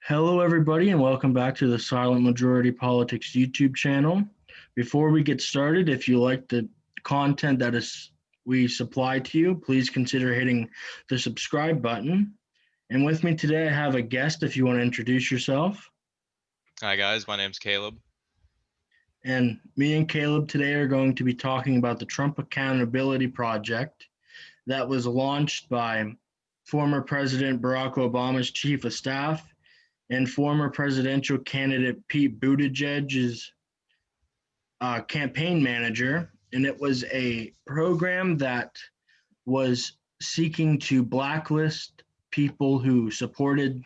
Hello, everybody, and welcome back to the Silent Majority Politics YouTube channel. Before we get started, if you like the content we supply to you, please consider hitting the subscribe button. And with me today, I have a guest. If you want to introduce yourself, Hi guys, my name's Caleb. and me and Caleb today are going to be talking about the Trump Accountability Project that was launched by former President Barack Obama's chief of staff and former presidential candidate Pete Buttigieg's campaign manager. And it was a program that was seeking to blacklist people who supported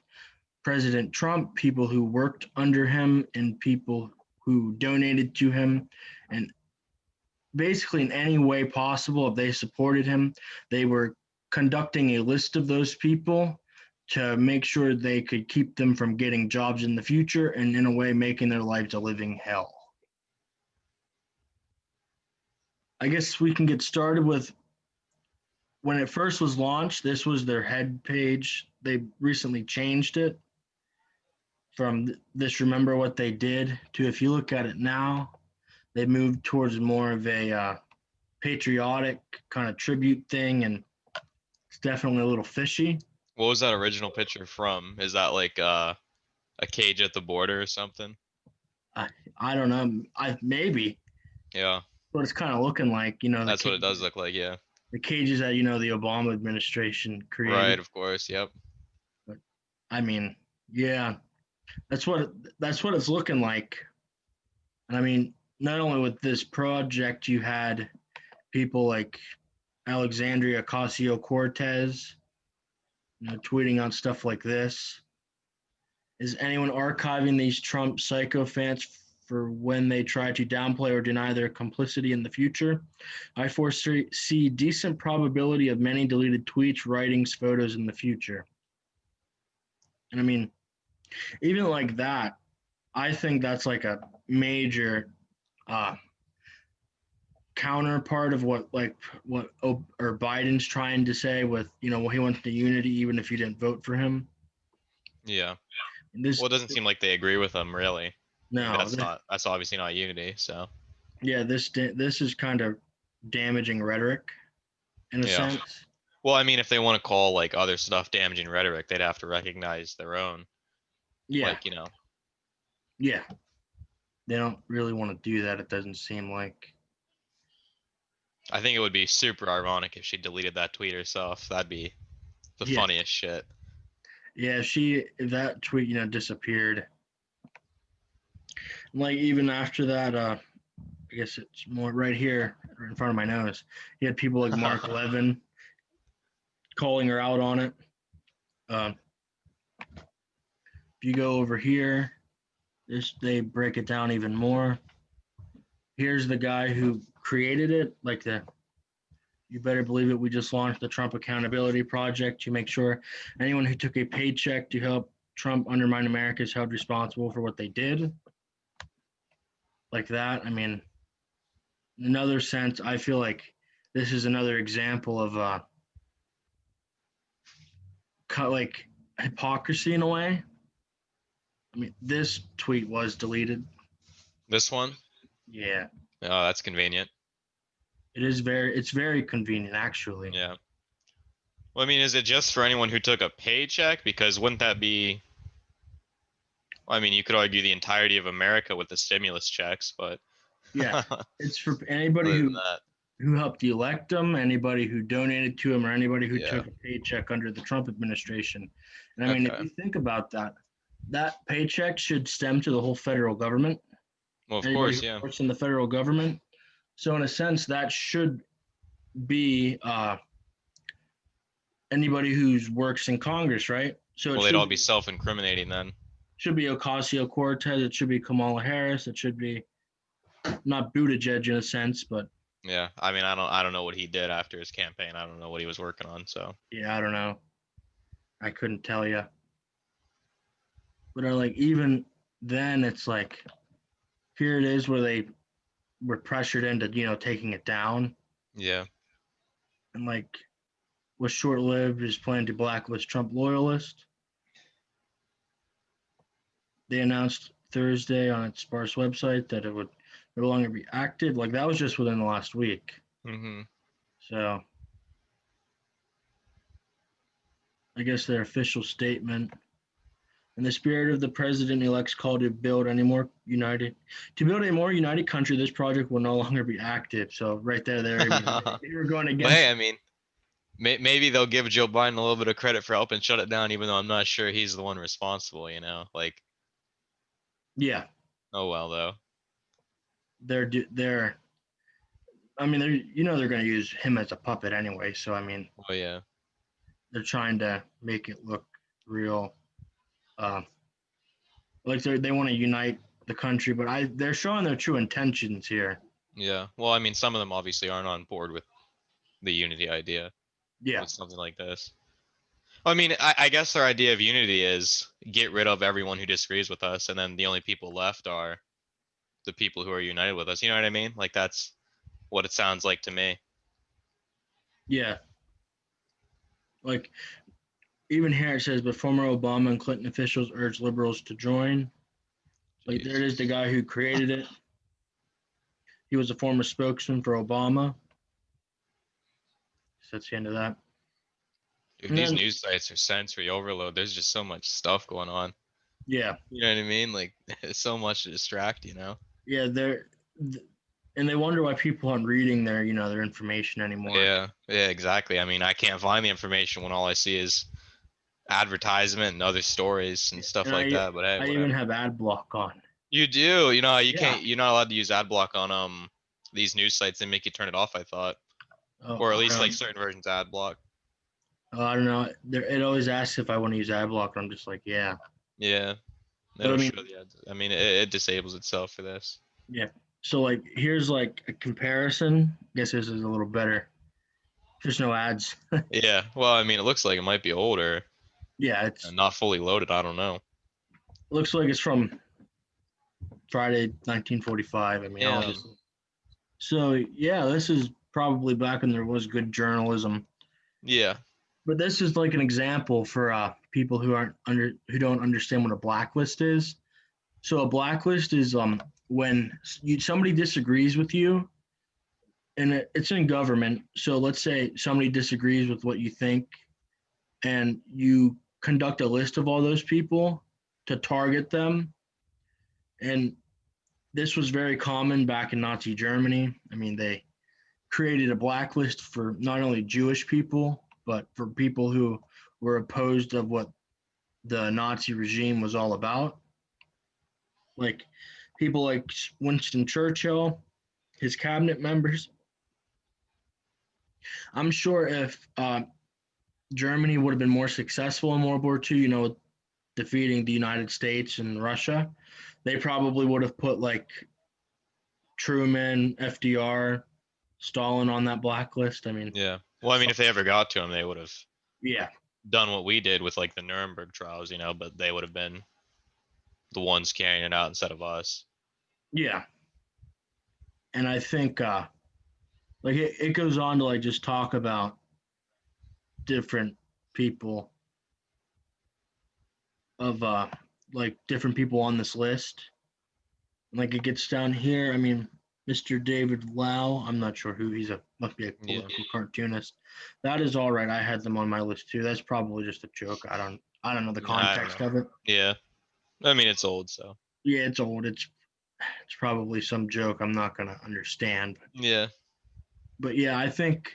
President Trump, people who worked under him, and people who donated to him. And basically, in any way possible, if they supported him, they were conducting a list of those people to make sure they could keep them from getting jobs in the future and, in a way, making their lives a living hell. I guess we can get started with when it first was launched. This was their head page. They recently changed it from this remember what they did to, if you look at it now, they moved towards more of a patriotic kind of tribute thing, and it's definitely a little fishy. What was that original picture from? Is that like a cage at the border or something? I don't know. Maybe Yeah, what it's kind of looking like. that's what it does look like, yeah. The cages that the Obama administration Right, created. of course, yep. But I mean, yeah, that's what it's looking like. And I mean, not only with this project, you had people like Alexandria Ocasio-Cortez, tweeting on stuff like this. Is anyone archiving these Trump sycophants for when they try to downplay or deny their complicity in the future? I foresee decent probability of many deleted tweets, writings, photos in the future. And I mean, even like that, I think that's like a major uh, counterpart of what or Biden's trying to say with he wants the unity even if you didn't vote for him. Yeah. And this Well, it doesn't seem like they agree with them, really. I mean, no, that's obviously not unity, so. yeah, this is kind of damaging rhetoric in a Yeah. sense. Well, I mean, if they want to call like other stuff damaging rhetoric, they'd have to recognize their own. Yeah, Like. yeah, they don't really want to do that. It doesn't seem like. I think it would be super ironic if she deleted that tweet herself. That'd be the Yeah, funniest shit. yeah, that tweet disappeared. Like even after that, I guess it's more right here right in front of my nose. You had people like Mark Levin calling her out on it. Um, if you go over here, they break it down even more. Here's the guy who created it, you better believe it. We just launched the Trump Accountability Project to make sure anyone who took a paycheck to help Trump undermine America is held responsible for what they did. Like that. I mean, in another sense, I feel like this is another example of like hypocrisy in a way. I mean, this tweet was deleted. This one? Yeah, Oh, that's convenient. it's very convenient actually. Yeah. Well, I mean, is it just for anyone who took a paycheck? Because wouldn't that be, I mean, you could argue the entirety of America with the stimulus checks, but Yeah, other it's for anybody than that, who helped elect him, anybody who donated to him, or anybody who yeah. took a paycheck under the Trump administration. And I mean, if Okay. you think about that, that paycheck should stem to the whole federal government. Well, of Anybody course, who yeah. works in the federal government. So in a sense, that should be anybody who works in Congress, right? So it Well, they'd all be self-incriminating then. should be Ocasio Cortez. It should be Kamala Harris. It should be not Buttigieg in a sense, but Yeah. I mean, I don't know what he did after his campaign. I don't know what he was working on, so. yeah, I don't know. I couldn't tell you. But like even then, it's like here it is where they were pressured into taking it down, Yeah. and like was short lived. Is planning to blacklist Trump loyalist. they announced Thursday on its sparse website that it would no longer be active. Like that was just within the last week. Mm-hmm. So I guess their official statement. In the spirit of the president-elect's call to build a more united country, this project will no longer be active. So right there, they were going But hey, against. I mean, maybe they'll give Joe Biden a little bit of credit for helping shut it down, even though I'm not sure he's the one responsible. Like, Yeah, oh well, though. they're. I mean, they're going to use him as a puppet anyway. So I mean, Oh yeah, they're trying to make it look real. Uh, like they want to unite the country, but they're showing their true intentions here. yeah. Well, I mean, some of them obviously aren't on board with the unity idea Yeah, with something like this. I mean, I guess their idea of unity is get rid of everyone who disagrees with us, and then the only people left are the people who are united with us. You know what I mean? Like that's what it sounds like to me. yeah. Like even here it says, but former Obama and Clinton officials urged liberals to join. Like there it is, the Jesus. guy who created it. He was a former spokesman for Obama. So that's the end of that. Dude, And these then news sites are sensory overload. There's just so much stuff going on. yeah, You know what I mean? Like it's so much to distract. yeah, and they wonder why people aren't reading their information anymore. Yeah, yeah, exactly. I mean, I can't find the information when all I see is advertisement and other stories and stuff And like that. But hey, I even whatever. have ad block on. You do. You Yeah. can't. You're not allowed to use ad block on these news sites. They make you turn it off. I thought, Oh, or at least like certain versions of ad block. I don't know. It always asks if I want to use ad block. I'm just like, yeah. Yeah, But I it'll mean, show the ads. I mean, it disables itself for this. yeah. So like, here's like a comparison. I guess this is a little better. There's no ads. Yeah. Well, I mean, it looks like it might be older Yeah, and not fully loaded. I don't know. looks like it's from Friday, 1945. I mean, Yeah. obviously. So yeah, this is probably back when there was good journalism. Yeah. But this is like an example for people who don't understand what a blacklist is. So a blacklist is when somebody disagrees with you, and it's in government. So let's say somebody disagrees with what you think, and you conduct a list of all those people to target them. And this was very common back in Nazi Germany. I mean, they created a blacklist for not only Jewish people, but for people who were opposed of what the Nazi regime was all about. Like people like Winston Churchill, his cabinet members. I'm sure if Germany would have been more successful in World War II, defeating the United States and Russia, they probably would have put like Truman, FDR, Stalin on that blacklist. I mean, Yeah. Well, I mean, if they ever got to him, they would have yeah, done what we did with like the Nuremberg trials, but they would have been the ones carrying it out instead of us. yeah. And I think like it goes on to like just talk about different people of like different people on this list. Like it gets down here. I mean, Mr. David Lau. I'm not sure who he's. Must be a Yeah. political cartoonist. That is all right. I had them on my list too. That's probably just a joke. I don't know the Yeah, I don't context know. of it. Yeah. I mean, it's old, so. Yeah, it's old. It's probably some joke I'm not gonna understand. Yeah. But yeah, I think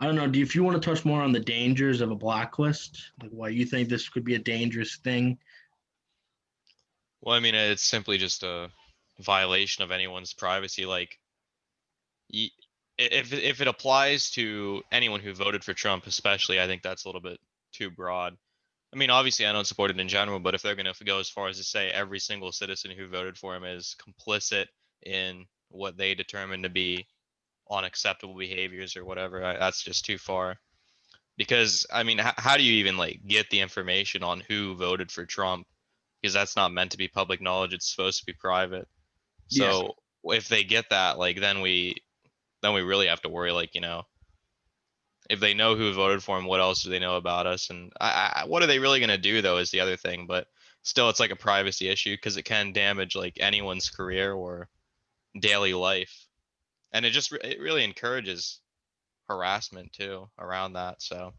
I don't know. If you want to touch more on the dangers of a blacklist, like why you think this could be a dangerous thing? Well, I mean, it's simply just a violation of anyone's privacy. Like, y- if it applies to anyone who voted for Trump, especially, I think that's a little bit too broad. I mean, obviously, I don't support it in general, but if they're going to go as far as to say every single citizen who voted for him is complicit in what they determine to be unacceptable behaviors or whatever, that's just too far. Because I mean, how do you even like get the information on who voted for Trump? Because that's not meant to be public knowledge. It's supposed to be private. Yeah, So if they get that, like, then we really have to worry. Like, if they know who voted for him, what else do they know about us? And what are they really going to do though is the other thing. But still it's like a privacy issue because it can damage like anyone's career or daily life, and it really encourages harassment too around that. So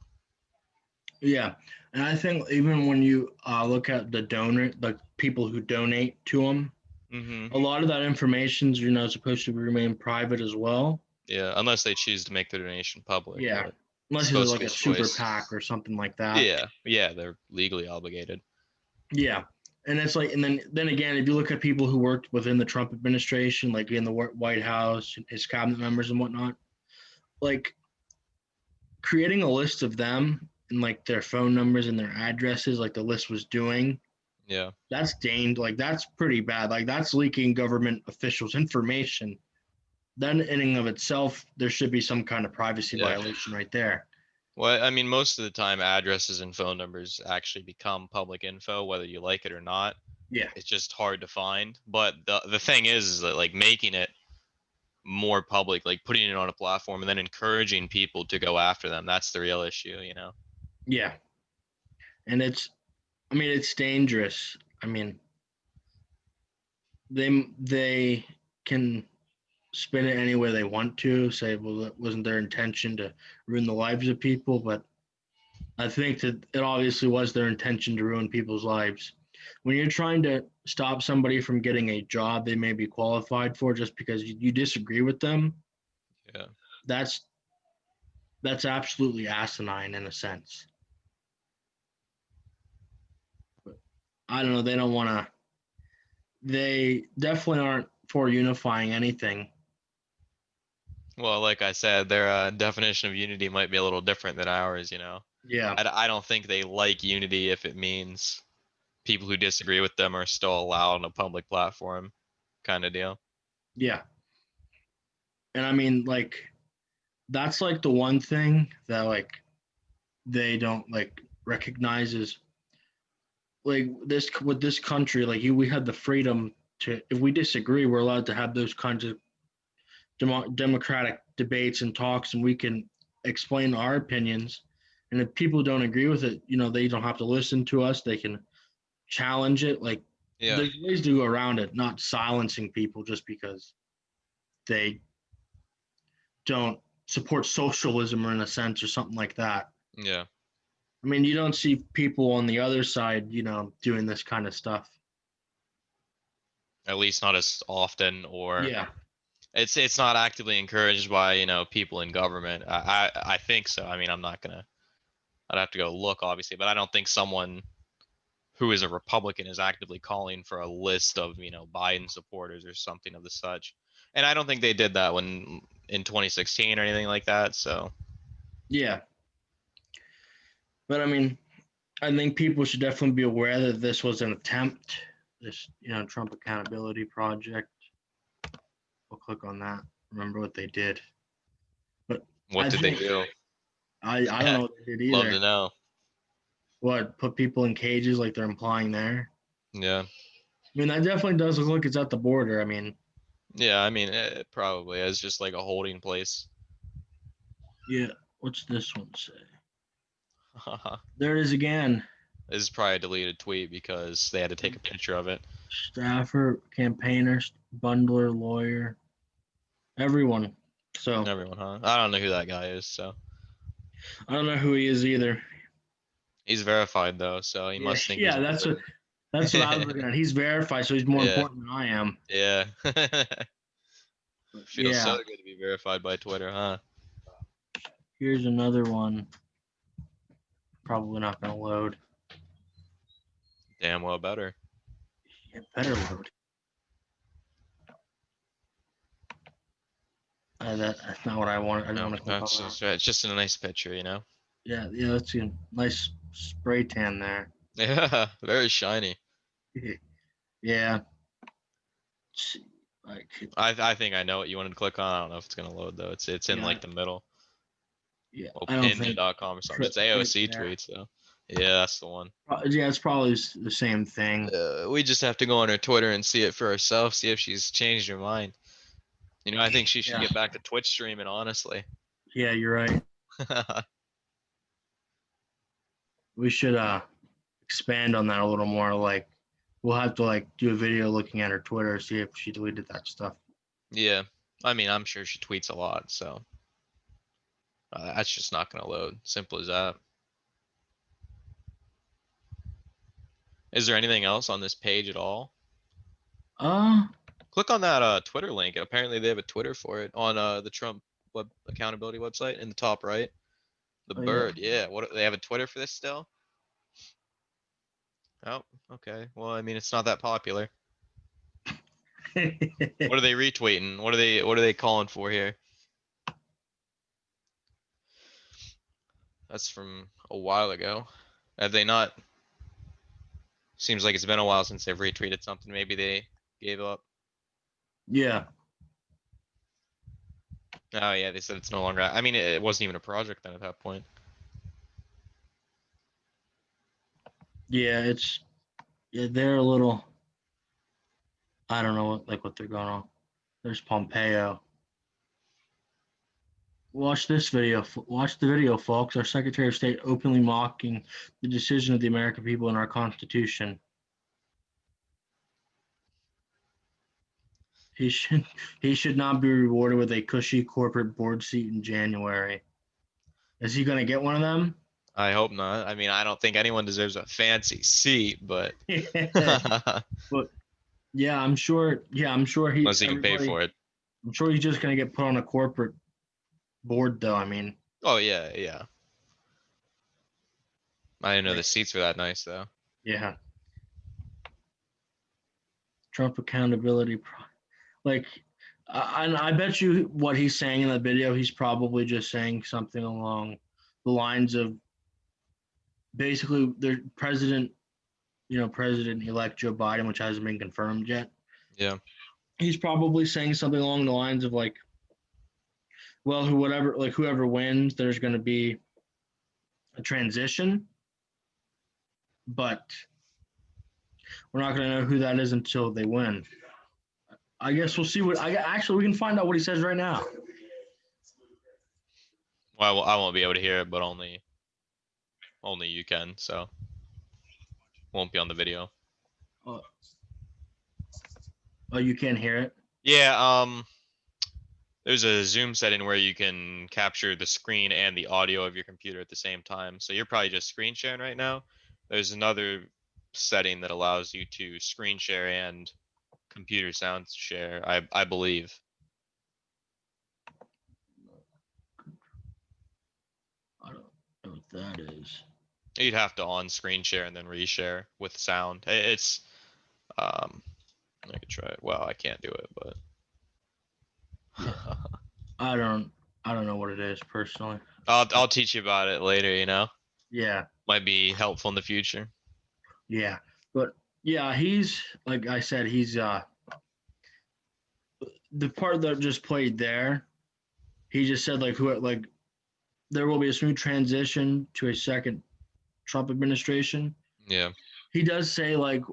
Yeah, and I think even when you look at the people who donate to them, hmm a lot of that information's supposed to remain private as well. yeah, unless they choose to make the donation public, Yeah, but it's unless it's supposed to like be a a super choice. PAC or something like that. Yeah, they're legally obligated. Yeah, and it's like, and then again, if you look at people who worked within the Trump administration, like in the White House, his cabinet members and whatnot, like creating a list of them and like their phone numbers and their addresses, like the list was doing, Yeah, that's like that's pretty bad. Like that's leaking government officials' information. Then in and of itself, there should be some kind of privacy yeah. violation right there. Well, I mean, most of the time, addresses and phone numbers actually become public info, whether you like it or not. Yeah, It's just hard to find. But the thing is that like making it more public, like putting it on a platform and then encouraging people to go after them, that's the real issue, you know? yeah, and it's dangerous. I mean, they can spin it any way they want to. Say, well, it wasn't their intention to ruin the lives of people, but I think that it obviously was their intention to ruin people's lives. When you're trying to stop somebody from getting a job they may be qualified for just because you disagree with them, Yeah. that's that's absolutely asinine in a sense. But I don't know. They don't want to. They definitely aren't for unifying anything. Well, like I said, their definition of unity might be a little different than ours, you know? Yeah, I don't think they like unity if it means people who disagree with them are still allowed on a public platform kind of deal. yeah. And I mean, like, that's like the one thing that like they don't like recognize is like this with this country, like we had the freedom to, if we disagree, we're allowed to have those kinds of democratic debates and talks, and we can explain our opinions. And if people don't agree with it, they don't have to listen to us. They can challenge it. Like Yeah. there's ways to go around it, not silencing people just because they don't support socialism or in a sense or something like that. Yeah. I mean, you don't see people on the other side, doing this kind of stuff. At least not as often, or Yeah, it's not actively encouraged by, people in government. I think so. I mean, I'd have to go look obviously, but I don't think someone who is a Republican is actively calling for a list of, Biden supporters or something of the such. And I don't think they did that when in 2016 or anything like that. So yeah. But I mean, I think people should definitely be aware that this was an attempt. This, Trump Accountability Project. We'll click on that. Remember what they did. But what I did they think do? I don't know what they did Love either. to know. What, put people in cages like they're implying there? Yeah. I mean, that definitely does look like it's at the border. I mean, Yeah, I mean, it probably is just like a holding place. yeah. What's this one say? This There it is again. is probably a deleted tweet because they had to take a picture of it. Staffer, campaigner, bundler, lawyer, everyone. So Everyone, huh? I don't know who that guy is, so I don't know who he is either. he's verified though, so he Yeah, must think he's yeah, important. that's what I was looking at. He's verified, so he's more Yeah, important than I am. yeah. But Feels so yeah, good to be verified by Twitter, huh? here's another one. Probably not going to load. Damn well better. It better load. That's not what I want. I didn't No, want to click on that's that. just right. It's just a nice picture, you know? Yeah, yeah, that's a nice spray tan there. Yeah, very shiny. Yeah. Let's see. Like, I think I know what you wanted to click on. I don't know if it's gonna load though. It's in yeah, like the middle. yeah. I don't think. Opinion.com or something. It's AOC Yeah. tweets though. Yeah, that's the one. Yeah, it's probably the same thing. We just have to go on her Twitter and see it for ourselves, see if she's changed her mind. I think she should Yeah. get back to Twitch streaming, honestly. Yeah, you're right. We should expand on that a little more. Like, We'll have to like do a video looking at her Twitter, see if she deleted that stuff. Yeah. I mean, I'm sure she tweets a lot, so that's just not gonna load. Simple as that. Is there anything else on this page at all? Uh, Click on that Twitter link. Apparently they have a Twitter for it on the Trump web accountability website in the top right. The oh, yeah. bird, yeah. What they have a Twitter for this still? Oh, okay. Well, I mean, it's not that popular. What are they retweeting? What are they calling for here? That's from a while ago. Have they not? Seems like it's been a while since they've retweeted something. Maybe they gave up. Yeah. Oh yeah, they said it's no longer. I mean, it wasn't even a project then at that point. Yeah, they're a little, I don't know what they're going on. There's Pompeo. Watch this video. Watch the video, folks. Our Secretary of State openly mocking the decision of the American people and our Constitution. He should he should not be rewarded with a cushy corporate board seat in January. Is he going to get one of them? I hope not. I mean, I don't think anyone deserves a fancy seat, but But yeah, I'm sure. Yeah, I'm sure he. unless he can pay Everybody. for it. I'm sure he's just going to get put on a corporate board, though. I mean, Oh yeah, yeah. I didn't know the like, seats were that nice though. yeah. Trump accountability, like, and I bet you what he's saying in the video, he's probably just saying something along the lines of basically the president, President-elect Joe Biden, which hasn't been confirmed yet. Yeah. He's probably saying something along the lines of like, well, whoever wins, there's going to be a transition, but we're not going to know who that is until they win. I guess we'll see we can find out what he says right now. Well, I won't be able to hear it, but only you can. So won't be on the video. Oh, you can't hear it? Yeah. There's a Zoom setting where you can capture the screen and the audio of your computer at the same time. So you're probably just screen sharing right now. There's another setting that allows you to screen share and computer sound share, I believe. I don't know what that is. You'd have to on screen share and then reshare with sound. It's I could try it. Well, I can't do it, but Yeah. I don't know what it is personally. I'll teach you about it later, Yeah. Might be helpful in the future. Yeah. But yeah, he's like I said, he's the part that just played there, he just said like there will be a smooth transition to a second Trump administration. Yeah. He does say like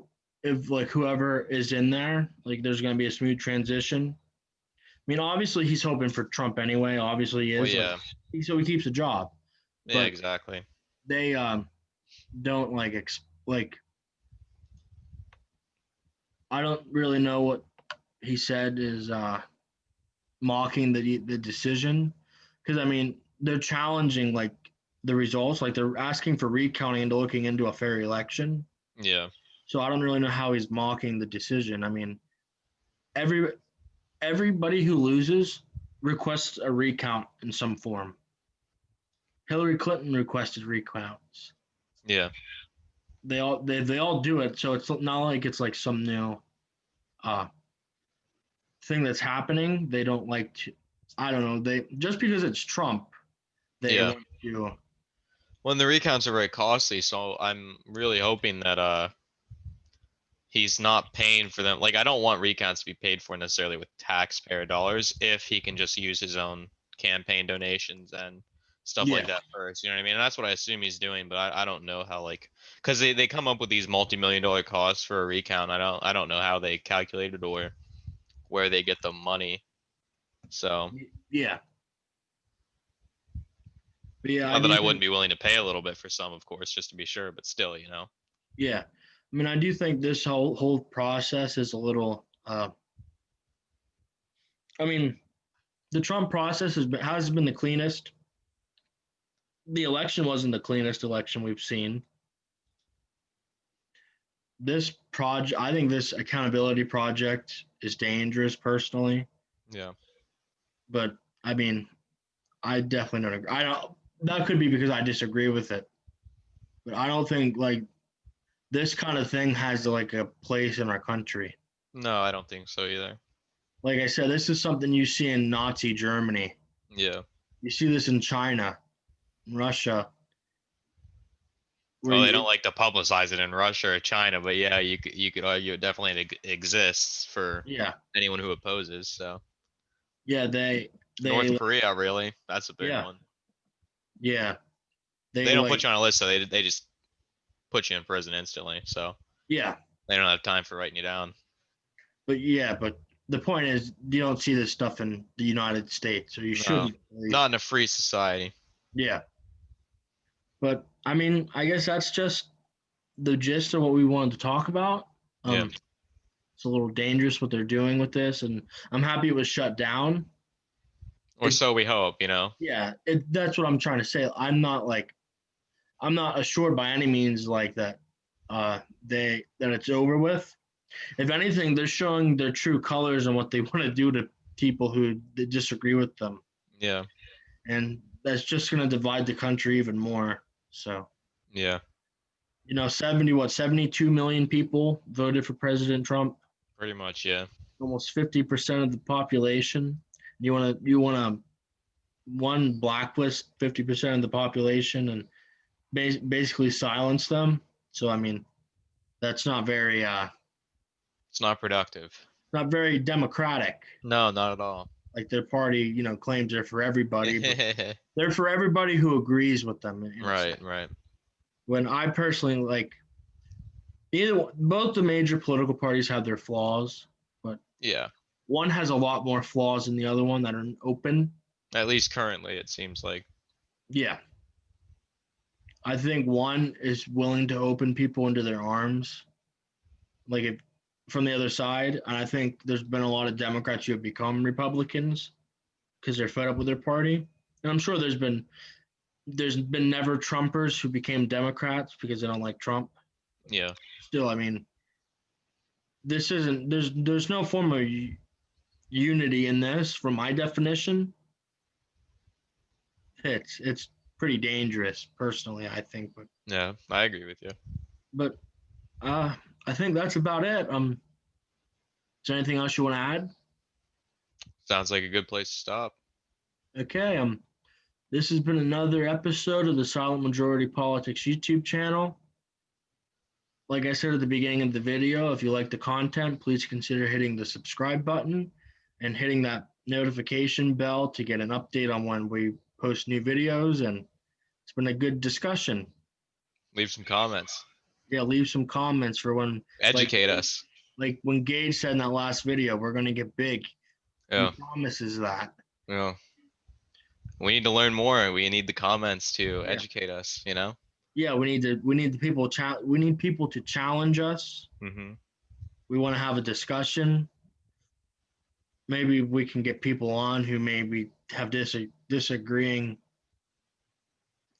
if like whoever is in there, like there's gonna be a smooth transition. I mean, obviously he's hoping for Trump anyway. Obviously he Well, is. yeah. So he keeps a job. Yeah, But exactly. they don't like I don't really know what he said is mocking the decision, because I mean they're challenging like the results, like they're asking for recounting and looking into a fair election. Yeah. So I don't really know how he's mocking the decision. I mean, everybody who loses requests a recount in some form. Hillary Clinton requested recounts. Yeah. They all do it, so it's not like it's like some new uh thing that's happening. They don't like to, I don't know, they just because it's Trump, they Yeah. want to. Well, and the recounts are very costly, so I'm really hoping that he's not paying for them. Like, I don't want recounts to be paid for necessarily with taxpayer dollars if he can just use his own campaign donations and stuff like Yeah. that first. You know what I mean? And that's what I assume he's doing, but I don't know how, like, because they come up with these multi-million-dollar costs for a recount. I don't know how they calculate it or where they get the money. So Yeah. But yeah, I not that I mean, wouldn't be willing to pay a little bit for some, of course, just to be sure, but still. yeah. I mean, I do think this whole process is a little. I mean, the Trump process has been the cleanest. The election wasn't the cleanest election we've seen. This project, I think this accountability project is dangerous personally, Yeah. but I mean, I definitely don't agree. I don't. That could be because I disagree with it, but I don't think like this kind of thing has like a place in our country. No, I don't think so either. Like I said, this is something you see in Nazi Germany. Yeah. You see this in China, Russia, where Well, they don't you, like to publicize it in Russia or China, but yeah, you could argue it definitely exists for yeah, anyone who opposes. So yeah, they North Korea, really, that's a big yeah, one. yeah, they They don't put like you on a list, so they just put you in prison instantly. So yeah, they don't have time for writing you down. but the point is you don't see this stuff in the United States, or you No, shouldn't at least. not in a free society. Yeah, but I mean, I guess that's just the gist of what we wanted to talk about. Yeah. It's a little dangerous what they're doing with this, and I'm happy it was shut down. Or It so we hope, you know? yeah, that's what I'm trying to say. I'm not assured by any means like that that it's over with. If anything, they're showing their true colors and what they want to do to people who disagree with them, Yeah. and that's just going to divide the country even more. So, Yeah. 72 million people voted for President Trump, Pretty much, yeah. almost 50% of the population. You want to one blacklist 50% of the population and basically silence them. So I mean, that's It's not productive. not very democratic. No, not at all. Like their party, claims they're for everybody, but they're for everybody who agrees with them. In a sense. Right, right. When I personally like both the major political parties have their flaws, but Yeah. one has a lot more flaws than the other one that are open. At least currently, it seems like. Yeah, I think one is willing to open people into their arms, like if from the other side. And I think there's been a lot of Democrats who have become Republicans because they're fed up with their party. And I'm sure there's been never Trumpers who became Democrats because they don't like Trump. Yeah. Still, I mean, this isn't there's no form of unity in this from my definition. It's pretty dangerous personally, I think, Yeah, I agree with you. but I think that's about it. Is there anything else you want to add? Sounds like a good place to stop. Okay, this has been another episode of the Silent Majority Politics YouTube channel. Like I said at the beginning of the video, if you like the content, please consider hitting the subscribe button and hitting that notification bell to get an update on when we post new videos. And it's been a good discussion. Leave some comments. Yeah, leave some comments for when Educate us. like when Gage said in that last video, we're gonna get big. Yeah. He promises that. Yeah. We need to learn more. We need the comments to Yeah. educate us, you know? Yeah, we need the people we need people to challenge us. Mm-hmm. We want to have a discussion. Maybe we can get people on who maybe have disagreeing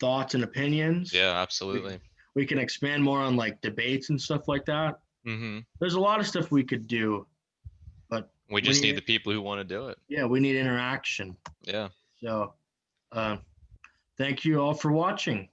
thoughts and opinions. Yeah, absolutely. We can expand more on like debates and stuff like that. Mm-hmm. There's a lot of stuff we could do, but We just need the people who want to do it. yeah, we need interaction. Yeah. So, thank you all for watching.